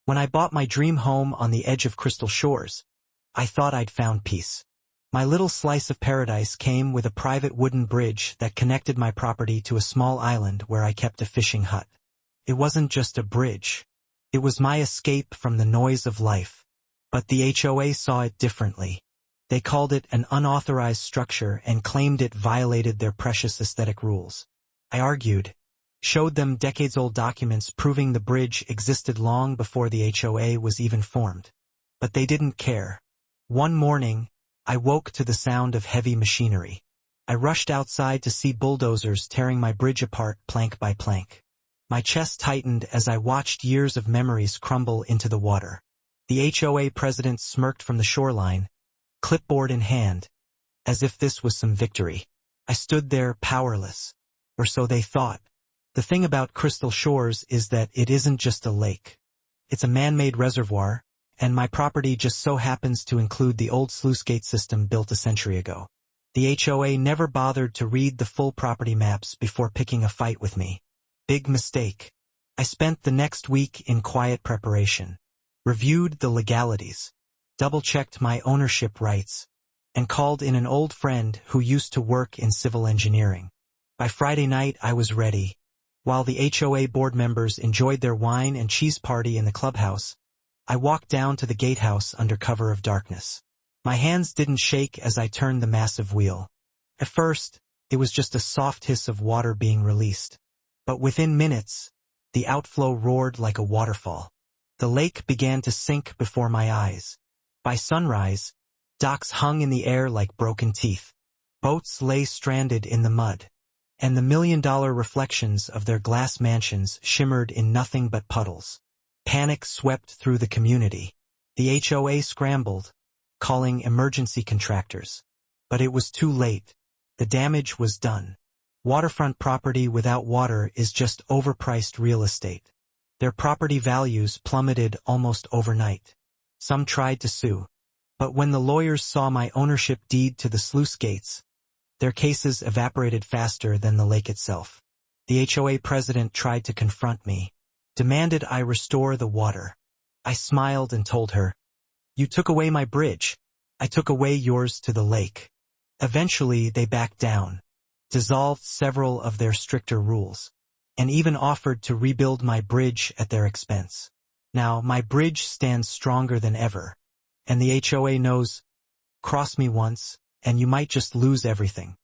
When I bought my dream home on the edge of Crystal Shores, I thought I'd found peace. My little slice of paradise came with a private wooden bridge that connected my property to a small island where I kept a fishing hut. It wasn't just a bridge. It was my escape from the noise of life. But the HOA saw it differently. They called it an unauthorized structure and claimed it violated their precious aesthetic rules. I argued, showed them decades-old documents proving the bridge existed long before the HOA was even formed. But they didn't care. One morning, I woke to the sound of heavy machinery. I rushed outside to see bulldozers tearing my bridge apart plank by plank. My chest tightened as I watched years of memories crumble into the water. The HOA president smirked from the shoreline, clipboard in hand, as if this was some victory. I stood there powerless, or so they thought. The thing about Crystal Shores is that it isn't just a lake. It's a man-made reservoir, and my property just so happens to include the old sluice gate system built a century ago. The HOA never bothered to read the full property maps before picking a fight with me. Big mistake. I spent the next week in quiet preparation, reviewed the legalities, double-checked my ownership rights, and called in an old friend who used to work in civil engineering. By Friday night, I was ready. While the HOA board members enjoyed their wine and cheese party in the clubhouse, I walked down to the gatehouse under cover of darkness. My hands didn't shake as I turned the massive wheel. At first, it was just a soft hiss of water being released. But within minutes, the outflow roared like a waterfall. The lake began to sink before my eyes. By sunrise, docks hung in the air like broken teeth. Boats lay stranded in the mud, and the million-dollar reflections of their glass mansions shimmered in nothing but puddles. Panic swept through the community. The HOA scrambled, calling emergency contractors. But it was too late. The damage was done. Waterfront property without water is just overpriced real estate. Their property values plummeted almost overnight. Some tried to sue. But when the lawyers saw my ownership deed to the sluice gates, their cases evaporated faster than the lake itself. The HOA president tried to confront me, demanded I restore the water. I smiled and told her, "You took away my bridge. I took away yours to the lake." Eventually, they backed down, dissolved several of their stricter rules, and even offered to rebuild my bridge at their expense. Now, my bridge stands stronger than ever, and the HOA knows, cross me once, and you might just lose everything.